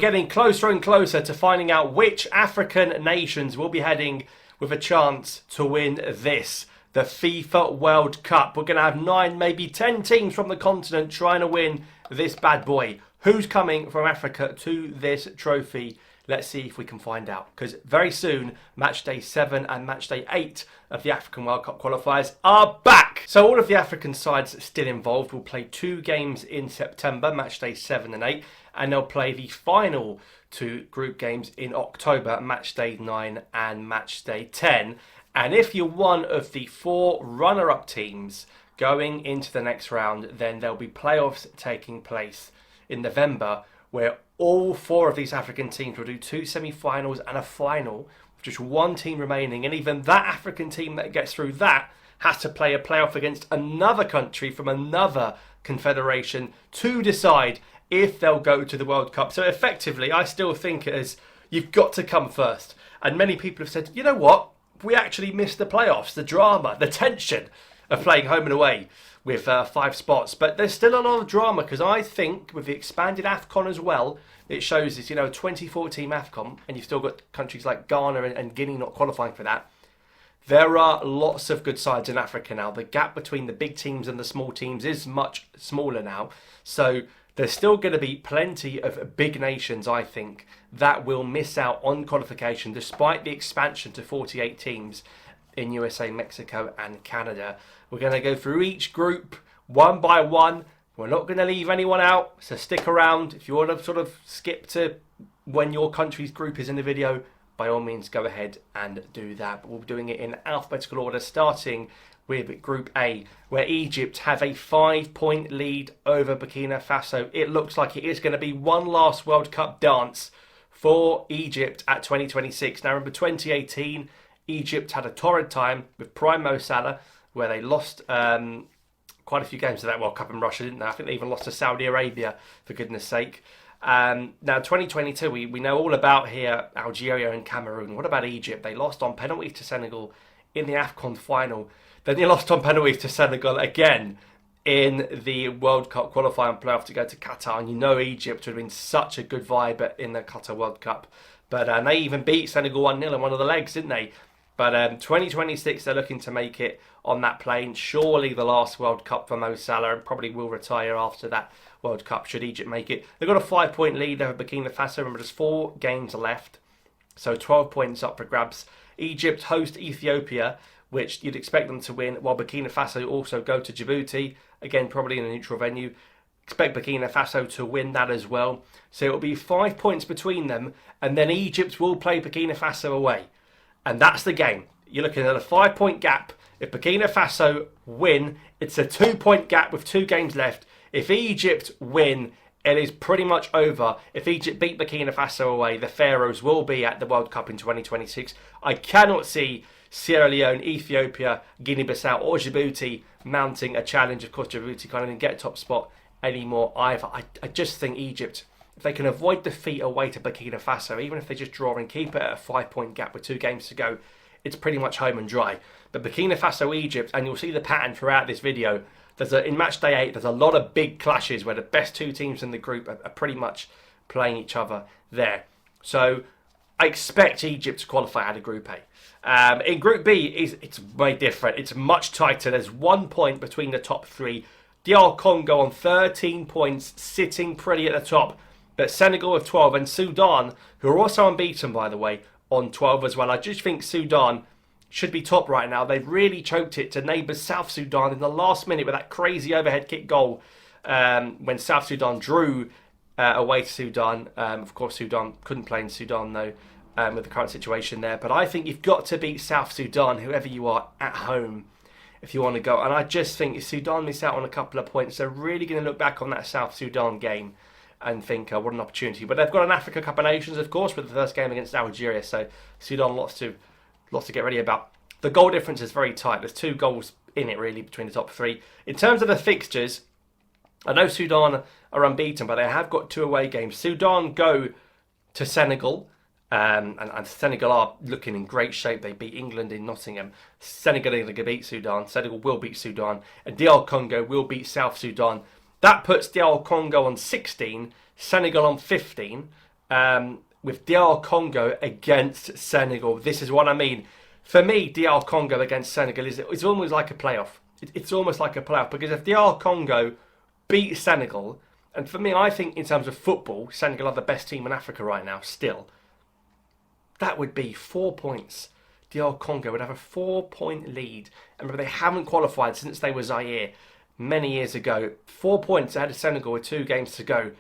Getting closer and closer to finding out which African nations will be heading with a chance to win this, the FIFA World Cup. We're going to have 9, maybe 10 teams from the continent trying to win this bad boy. Who's coming from Africa to this trophy? Let's see if we can find out. Because very soon, match day 7 and match day 8 of the African World Cup qualifiers are back. So all of the African sides still involved will play 2 games in September, match day 7 and 8. And they'll play the final 2 group games in October, match day 9 and match day 10. And if you're one of the 4 runner-up teams going into the next round, then there'll be playoffs taking place in November, where all 4 of these African teams will do 2 semi-finals and a final, with just 1 team remaining. And even that African team that gets through that has to play a playoff against another country from another confederation to decide if they'll go to the World Cup. So effectively, I still think it is, you've got to come first. And many people have said, you know what? We actually missed the playoffs, the drama, the tension of playing home and away with 5 spots. But there's still a lot of drama, because I think with the expanded AFCON as well, it shows this, 24-team AFCON, and you've still got countries like Ghana and Guinea not qualifying for that. There are lots of good sides in Africa now. The gap between the big teams and the small teams is much smaller now. So there's still going to be plenty of big nations, I think, that will miss out on qualification despite the expansion to 48 teams in USA, Mexico and Canada. We're going to go through each group one by one. We're not going to leave anyone out, so stick around. If you want to sort of skip to when your country's group is in the video, by all means go ahead and do that. But we're doing it in alphabetical order, starting with Group A, where Egypt have a 5-point lead over Burkina Faso. It looks like it is going to be one last World Cup dance for Egypt at 2026. Now, remember 2018, Egypt had a torrid time with prime Mo Salah, where they lost quite a few games of that World Cup in Russia, didn't they? I think they even lost to Saudi Arabia, for goodness sake. Now, 2022, we know all about here Algeria and Cameroon. What about Egypt? They lost on penalties to Senegal in the AFCON final. Then they lost on penalties to Senegal again in the World Cup qualifying playoff to go to Qatar. And Egypt would have been such a good vibe in the Qatar World Cup. But they even beat Senegal 1-0 in one of the legs, didn't they? But 2026, they're looking to make it on that plane. Surely the last World Cup for Mo Salah, and probably will retire after that World Cup should Egypt make it. They've got a 5-point lead over Burkina Faso. Remember, there's 4 games left. So 12 points up for grabs. Egypt host Ethiopia, which you'd expect them to win, while Burkina Faso also go to Djibouti, again probably in a neutral venue. Expect Burkina Faso to win that as well. So it'll be 5 points between them, and then Egypt will play Burkina Faso away. And that's the game. You're looking at a 5-point gap. If Burkina Faso win, it's a 2-point gap with 2 games left. If Egypt win, it is pretty much over. If Egypt beat Burkina Faso away, the Pharaohs will be at the World Cup in 2026. I cannot see Sierra Leone, Ethiopia, Guinea-Bissau or Djibouti mounting a challenge. Of course, Djibouti can't even get a top spot anymore either. I just think Egypt, if they can avoid defeat away to Burkina Faso, even if they just draw and keep it at a 5-point gap with 2 games to go, it's pretty much home and dry. But Burkina Faso, Egypt, and you'll see the pattern throughout this video, in match day 8, there's a lot of big clashes where the best 2 teams in the group are pretty much playing each other there. So I expect Egypt to qualify out of Group A. In Group B, it's way different. It's much tighter. There's 1 point between the top 3. DR Congo on 13 points, sitting pretty at the top. But Senegal with 12 and Sudan, who are also unbeaten, by the way, on 12 as well. I just think Sudan should be top right now. They've really choked it to neighbours South Sudan in the last minute with that crazy overhead kick goal when South Sudan drew away to Sudan. Of course, Sudan couldn't play in Sudan, though, with the current situation there. But I think you've got to beat South Sudan, whoever you are, at home if you want to go. And I just think if Sudan miss out on a couple of points, they're really going to look back on that South Sudan game and think, what an opportunity. But they've got an Africa Cup of Nations, of course, with the first game against Algeria. So Sudan, lots to get ready about. The goal difference is very tight. There's 2 goals in it, really, between the top 3. In terms of the fixtures, I know Sudan are unbeaten, but they have got 2 away games. Sudan go to Senegal, and Senegal are looking in great shape. They beat England in Nottingham. Senegal are going to beat Sudan. Senegal will beat Sudan. And DR Congo will beat South Sudan. That puts DR Congo on 16, Senegal on 15. with DR Congo against Senegal. This is what I mean. For me, DR Congo against Senegal is almost like a playoff. It's almost like a playoff, because if DR Congo beat Senegal, and for me, I think in terms of football, Senegal are the best team in Africa right now, still. That would be 4 points. DR Congo would have a 4-point lead. And remember, they haven't qualified since they were Zaire many years ago. 4 points ahead of Senegal with 2 games to go.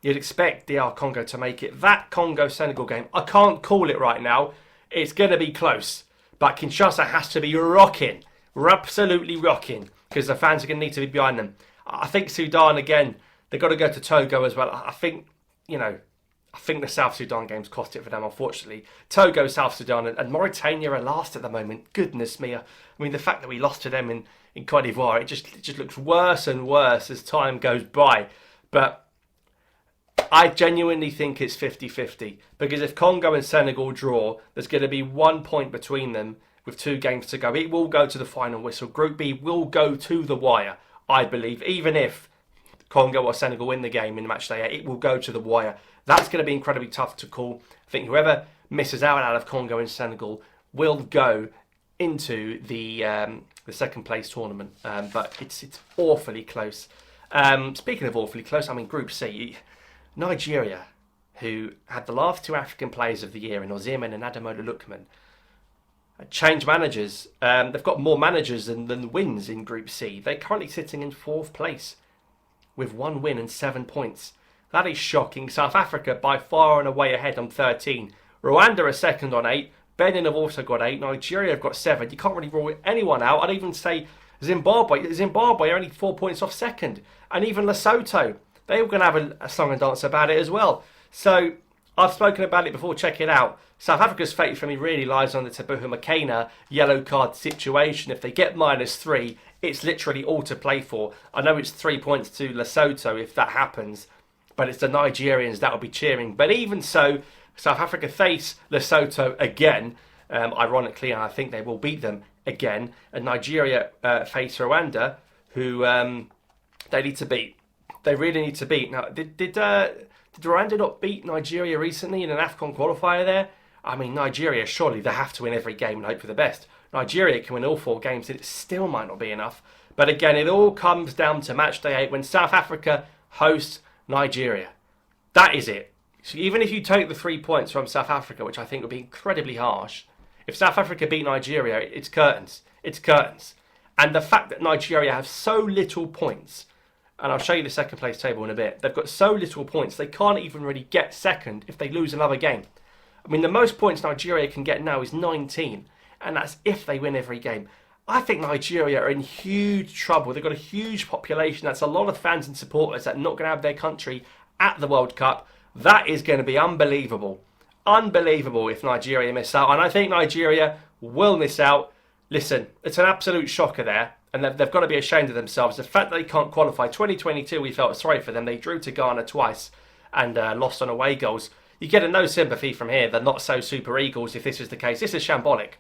You'd expect DR Congo to make it. That Congo-Senegal game, I can't call it right now. It's going to be close. But Kinshasa has to be rocking. We're absolutely rocking, because the fans are going to need to be behind them. I think Sudan, again, they've got to go to Togo as well. I think the South Sudan games cost it for them, unfortunately. Togo, South Sudan, and Mauritania are last at the moment. Goodness me. I mean, the fact that we lost to them in Cote d'Ivoire, it just looks worse and worse as time goes by. But I genuinely think it's 50-50. Because if Congo and Senegal draw, there's going to be 1 point between them with 2 games to go. It will go to the final whistle. Group B will go to the wire, I believe. Even if Congo or Senegal win the game in match day 8, it will go to the wire. That's going to be incredibly tough to call. I think whoever misses out of Congo and Senegal will go into the second place tournament. But it's awfully close. Speaking of awfully close, I mean, Group C, Nigeria, who had the last 2 African players of the year in Osimhen and Ademola Lookman, changed managers. They've got more managers than wins in Group C. They're currently sitting in 4th place with 1 win and 7 points. That is shocking. South Africa by far and away ahead on 13. Rwanda are second on 8. Benin have also got 8. Nigeria have got 7. You can't really rule anyone out. I'd even say Zimbabwe. Zimbabwe are only 4 points off second. And even Lesotho. They're going to have a song and dance about it as well. So I've spoken about it before. Check it out. South Africa's fate for me really lies on the Tabuhu Makena yellow card situation. If they get -3, it's literally all to play for. I know it's 3 points to Lesotho if that happens, but it's the Nigerians that will be cheering. But even so, South Africa face Lesotho again, ironically, and I think they will beat them again. And Nigeria face Rwanda, who they need to beat. They really need to beat. Now, did Rwanda not beat Nigeria recently in an AFCON qualifier there? I mean, Nigeria, surely they have to win every game and hope for the best. Nigeria can win all 4 games and it still might not be enough. But again, it all comes down to match day 8 when South Africa hosts Nigeria. That is it. So even if you take the 3 points from South Africa, which I think would be incredibly harsh, if South Africa beat Nigeria, it's curtains. It's curtains. And the fact that Nigeria have so little points, and I'll show you the second place table in a bit, they've got so little points, they can't even really get second if they lose another game. I mean, the most points Nigeria can get now is 19, and that's if they win every game. I think Nigeria are in huge trouble. They've got a huge population. That's a lot of fans and supporters that are not going to have their country at the World Cup. That is going to be unbelievable. Unbelievable if Nigeria miss out. And I think Nigeria will miss out. Listen, it's an absolute shocker there. And they've got to be ashamed of themselves. The fact that they can't qualify. 2022, we felt sorry for them. They drew to Ghana twice and lost on away goals. You get no sympathy from here. They're not so Super Eagles if this is the case. This is shambolic.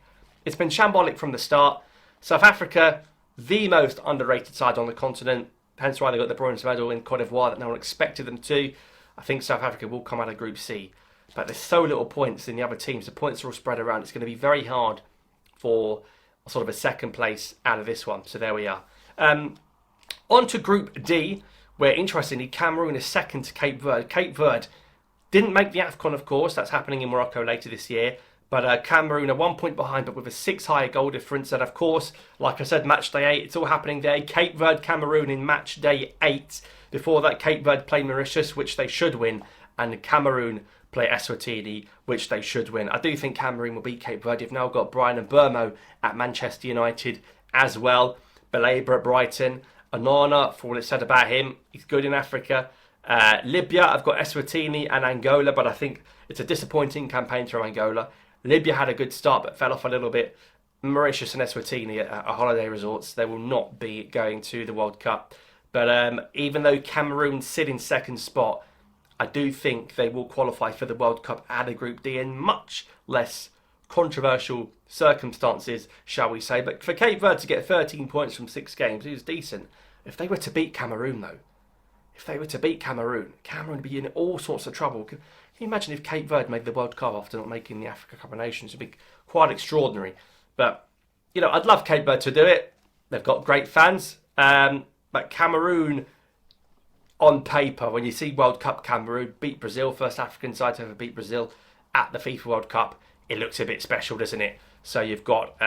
It's been shambolic from the start. South Africa, the most underrated side on the continent. Hence why they got the bronze medal in Cote d'Ivoire that no one expected them to. I think South Africa will come out of Group C. But there's so little points in the other teams. The points are all spread around. It's going to be very hard for sort of a second place out of this one. So there we are. On to Group D, where interestingly Cameroon is second to Cape Verde. Cape Verde didn't make the AFCON, of course. That's happening in Morocco later this year. But Cameroon are 1 point behind, but with a 6 higher goal difference. And of course, like I said, match day 8, it's all happening there. Cape Verde, Cameroon in match day 8. Before that, Cape Verde play Mauritius, which they should win. And Cameroon play Eswatini, which they should win. I do think Cameroon will beat Cape Verde. You've now got Brian and Burmo at Manchester United as well. Belaber at Brighton. Onana, for all it's said about him, he's good in Africa. Libya, I've got Eswatini and Angola, but I think it's a disappointing campaign for Angola. Libya had a good start but fell off a little bit. Mauritius and Eswatini are holiday resorts. They will not be going to the World Cup. But even though Cameroon sit in second spot, I do think they will qualify for the World Cup out of Group D in much less controversial circumstances, shall we say. But for Cape Verde to get 13 points from 6 games is decent. If they were to beat Cameroon, though, Cameroon would be in all sorts of trouble. you imagine if Cape Verde made the World Cup after not making the Africa Cup of Nations? It'd be quite extraordinary. But, you know, I'd love Cape Verde to do it. They've got great fans. But Cameroon, on paper, when you see World Cup Cameroon beat Brazil, first African side to ever beat Brazil at the FIFA World Cup, it looks a bit special, doesn't it? So you've got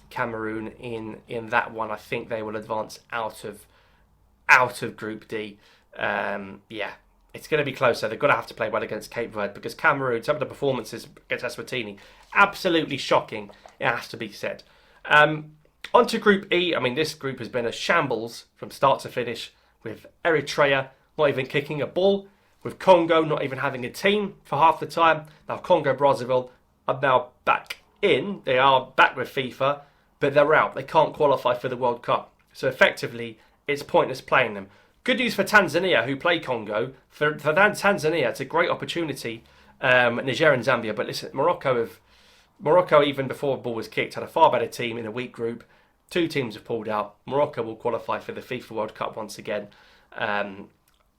Cameroon in that one. I think they will advance out of Group D. Yeah, it's going to be closer. They're going to have to play well against Cape Verde because Cameroon, some of the performances against Eswatini, absolutely shocking, it has to be said. On to Group E. I mean, this group has been a shambles from start to finish, with Eritrea not even kicking a ball, with Congo not even having a team for half the time. Now, Congo-Brazzaville are now back in. They are back with FIFA, but they're out. They can't qualify for the World Cup. So effectively, it's pointless playing them. Good news for Tanzania, who play Congo. For Tanzania, it's a great opportunity. Nigeria and Zambia. But listen, Morocco, even before the ball was kicked, had a far better team in a weak group. 2 teams have pulled out. Morocco will qualify for the FIFA World Cup once again. And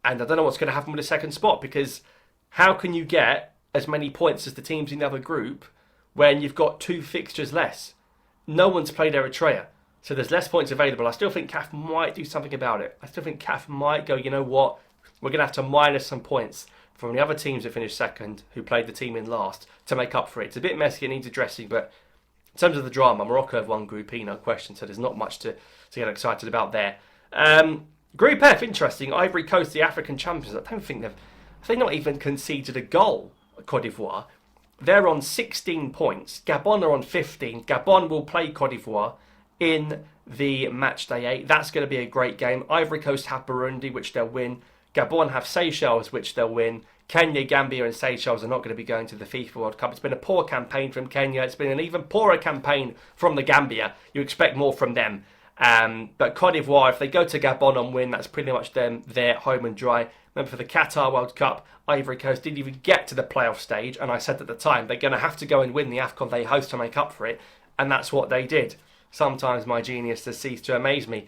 I don't know what's going to happen with the second spot, because how can you get as many points as the teams in the other group when you've got 2 fixtures less? No one's played Eritrea, so there's less points available. I still think CAF might do something about it. I still think CAF might go, you know what, we're going to have to minus some points from the other teams that finished second, who played the team in last, to make up for it. It's a bit messy, it needs addressing, but in terms of the drama, Morocco have won Group E, no question, so there's not much to get excited about there. Group F, interesting. Ivory Coast, the African champions. I don't think they've not even conceded a goal, Cote d'Ivoire. They're on 16 points. Gabon are on 15. Gabon will play Cote d'Ivoire in the match day 8. That's going to be a great game. Ivory Coast have Burundi, which they'll win. Gabon have Seychelles, which they'll win. Kenya, Gambia and Seychelles are not going to be going to the FIFA World Cup. It's been a poor campaign from Kenya. It's been an even poorer campaign from the Gambia. You expect more from them. But Cote d'Ivoire, if they go to Gabon and win, that's pretty much them. They're home and dry. Remember, for the Qatar World Cup, Ivory Coast didn't even get to the playoff stage. And I said at the time, they're going to have to go and win the AFCON they host to make up for it. And that's what they did. Sometimes my genius has ceased to amaze me.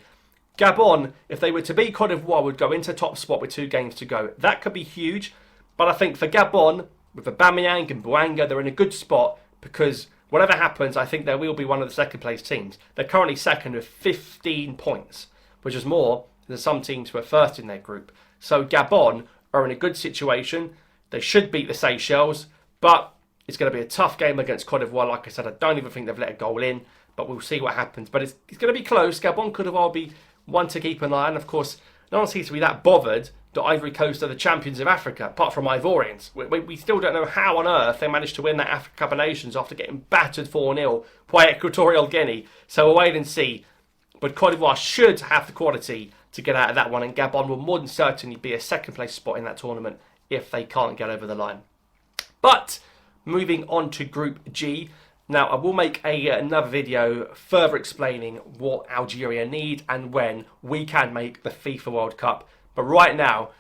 Gabon, if they were to beat Cote d'Ivoire, would go into top spot with 2 games to go. That could be huge. But I think for Gabon, with Aubameyang and Bouanga, they're in a good spot, because whatever happens, I think they will be one of the second place teams. They're currently second with 15 points, which is more than some teams who are first in their group. So Gabon are in a good situation. They should beat the Seychelles, but it's going to be a tough game against Cote d'Ivoire. Like I said, I don't even think they've let a goal in, but we'll see what happens. But it's going to be close. Gabon could well be one to keep an eye on. Of course, no one seems to be that bothered that Ivory Coast are the champions of Africa, apart from Ivorians. We still don't know how on earth they managed to win that Africa Cup of Nations after getting battered 4-0 by Equatorial Guinea. So we'll wait and see. But Cote d'Ivoire should have the quality to get out of that one, and Gabon will more than certainly be a second place spot in that tournament if they can't get over the line. But moving on to Group G. Now, I will make another video further explaining what Algeria need and when we can make the FIFA World Cup. But right now,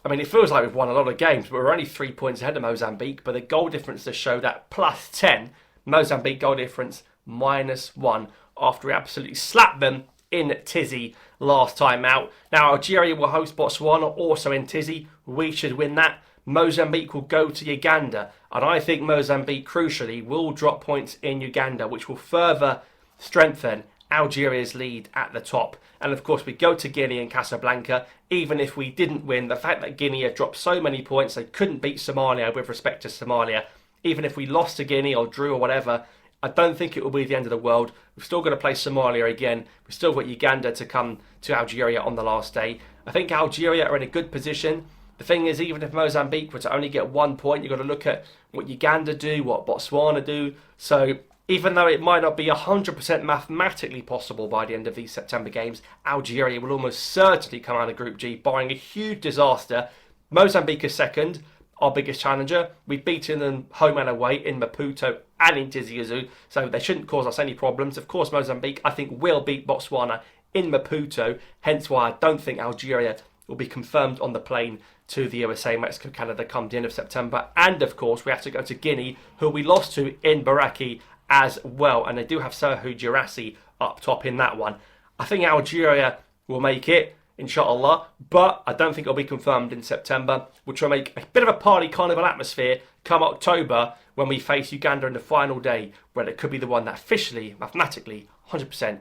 I mean, it feels like we've won a lot of games, but we're only 3 points ahead of Mozambique. But the goal difference does show that plus 10. Mozambique goal difference -1 after we absolutely slapped them in Tizzy last time out. Now, Algeria will host Botswana, also in Tizzy. We should win that. Mozambique will go to Uganda. And I think Mozambique, crucially, will drop points in Uganda, which will further strengthen Algeria's lead at the top. And of course, we go to Guinea and Casablanca. Even if we didn't win, the fact that Guinea have dropped so many points, they couldn't beat Somalia with respect to Somalia. Even if we lost to Guinea or drew or whatever, I don't think it will be the end of the world. We've still got to play Somalia again. We've still got Uganda to come to Algeria on the last day. I think Algeria are in a good position. The thing is, even if Mozambique were to only get 1 point, you've got to look at what Uganda do, what Botswana do. So even though it might not be 100% mathematically possible by the end of these September games, Algeria will almost certainly come out of Group G, barring a huge disaster. Mozambique is second, our biggest challenger. We've beaten them home and away in Maputo and in Tizi Ouzou, so they shouldn't cause us any problems. Of course, Mozambique, I think, will beat Botswana in Maputo, hence why I don't think Algeria will be confirmed on the plane to the USA, Mexico, Canada come the end of September. And of course, we have to go to Guinea, who we lost to in Baraki as well. And they do have Serhou Girassi up top in that one. I think Algeria will make it. inshallah, but I don't think it'll be confirmed in September. We'll try and make a bit of a party carnival atmosphere come October when we face Uganda in the final day, where it could be the one that officially, mathematically, 100%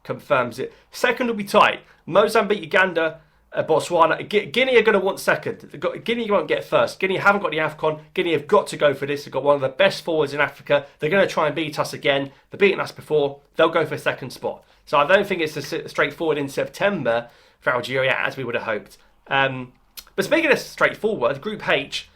confirms it. Second will be tight. Mozambique, Uganda, Botswana. Guinea are going to want second. Guinea won't get first. Guinea haven't got the AFCON. Guinea have got to go for this. They've got one of the best forwards in Africa. They're going to try and beat us again. They've beaten us before. They'll go for second spot. So I don't think it's as straightforward in September for Algeria as we would have hoped. But speaking of straightforward, Group H,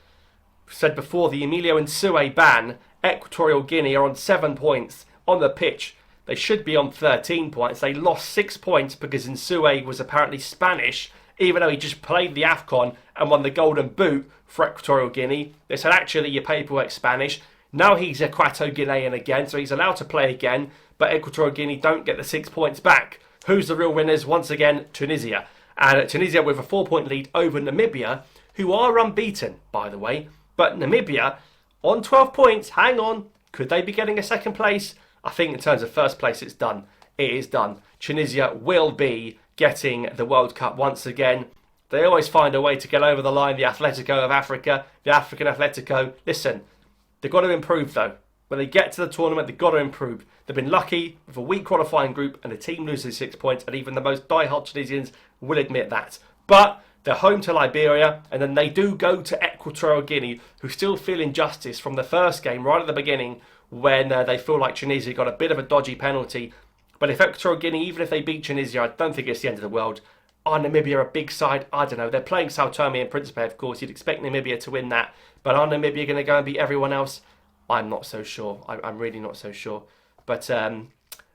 said before, the Emilio Nsue ban, Equatorial Guinea are on 7 points on the pitch. They should be on 13 points. They lost 6 points because Nsue was apparently Spanish, even though he just played the AFCON and won the Golden Boot for Equatorial Guinea. They said, actually, your paperwork's Spanish. Now he's Equato-Guinean again, so he's allowed to play again, but Equatorial Guinea don't get the 6 points back. Who's the real winners? Once again, Tunisia. And Tunisia with a 4-point lead over Namibia, who are unbeaten, by the way. But Namibia, on 12 points, hang on, could they be getting a second place? I think in terms of first place, it's done. It is done. Tunisia will be getting the World Cup once again. They always find a way to get over the line, the Atletico of Africa, the African Atletico. Listen, they've got to improve, though. When they get to the tournament, they've got to improve. They've been lucky with a weak qualifying group and the team loses 6 points, and even the most die-hard Tunisians will admit that. But they're home to Liberia, and then they do go to Equatorial Guinea, who still feel injustice from the first game right at the beginning when they feel like Tunisia got a bit of a dodgy penalty. But if Equatorial Guinea, even if they beat Tunisia, I don't think it's the end of the world. Are Namibia a big side? I don't know. They're playing Sao Tome and Principe, of course. You'd expect Namibia to win that. But are Namibia going to go and beat everyone else? I'm not so sure. I'm really not so sure. But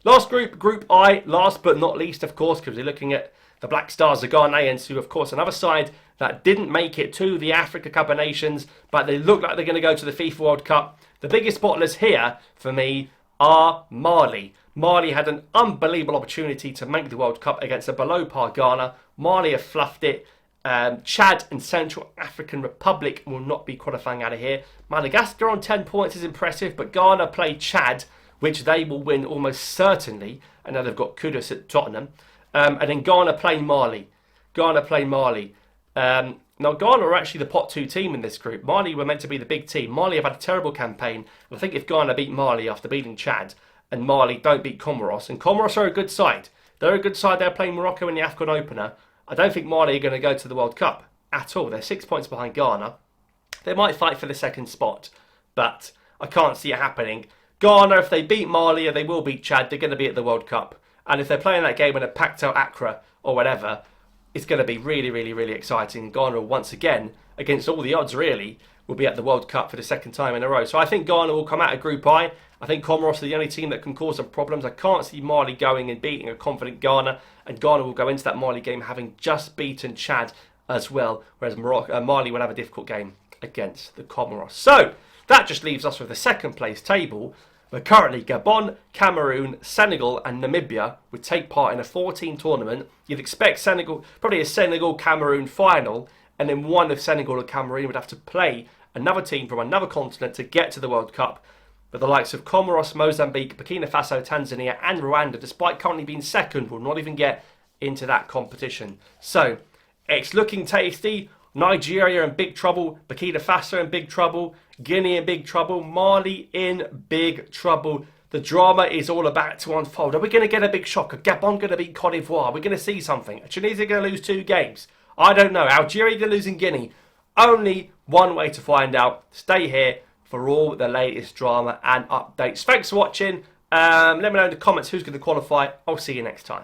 last group, Group I, last but not least, of course, because we're looking at the Black Stars, the Ghanaians, who, of course, another side that didn't make it to the Africa Cup of Nations, but they look like they're going to go to the FIFA World Cup. The biggest bottlers here, for me, are Mali. Mali had an unbelievable opportunity to make the World Cup against a below-par Ghana. Mali have fluffed it. Chad and Central African Republic will not be qualifying out of here. Madagascar on 10 points is impressive, but Ghana play Chad, which they will win almost certainly. And now they've got Kudus at Tottenham. And then Ghana play Mali. Now Ghana are actually the pot 2 team in this group. Mali were meant to be the big team. Mali have had a terrible campaign. And I think if Ghana beat Mali after beating Chad, and Mali don't beat Comoros, and Comoros are a good side. They're a good side. They're playing Morocco in the AFCON opener. I don't think Mali are going to go to the World Cup at all. They're 6 points behind Ghana. They might fight for the second spot, but I can't see it happening. Ghana, if they beat Mali or they will beat Chad, they're going to be at the World Cup. And if they're playing that game in a Pacto Accra or whatever, it's going to be really, really, really exciting. Ghana, once again, against all the odds really, will be at the World Cup for the second time in a row. So I think Ghana will come out of Group I. I think Comoros are the only team that can cause some problems. I can't see Mali going and beating a confident Ghana. And Ghana will go into that Mali game having just beaten Chad as well. Whereas Mali will have a difficult game against the Comoros. So that just leaves us with the second place table. Where currently Gabon, Cameroon, Senegal and Namibia would take part in a 14 tournament. You'd expect Senegal, probably a Senegal-Cameroon final. And then one of Senegal or Cameroon would have to play another team from another continent to get to the World Cup. But the likes of Comoros, Mozambique, Burkina Faso, Tanzania and Rwanda, despite currently being second, will not even get into that competition. So, it's looking tasty. Nigeria in big trouble, Burkina Faso in big trouble, Guinea in big trouble, Mali in big trouble. The drama is all about to unfold. Are we going to get a big shock? Are Gabon going to beat Cote d'Ivoire? Are we going to see something? Are Tunisia going to lose 2 games? I don't know. Algeria going to lose in Guinea? Only one way to find out. Stay here for all the latest drama and updates. Thanks for watching. Let me know in the comments who's going to qualify. I'll see you next time.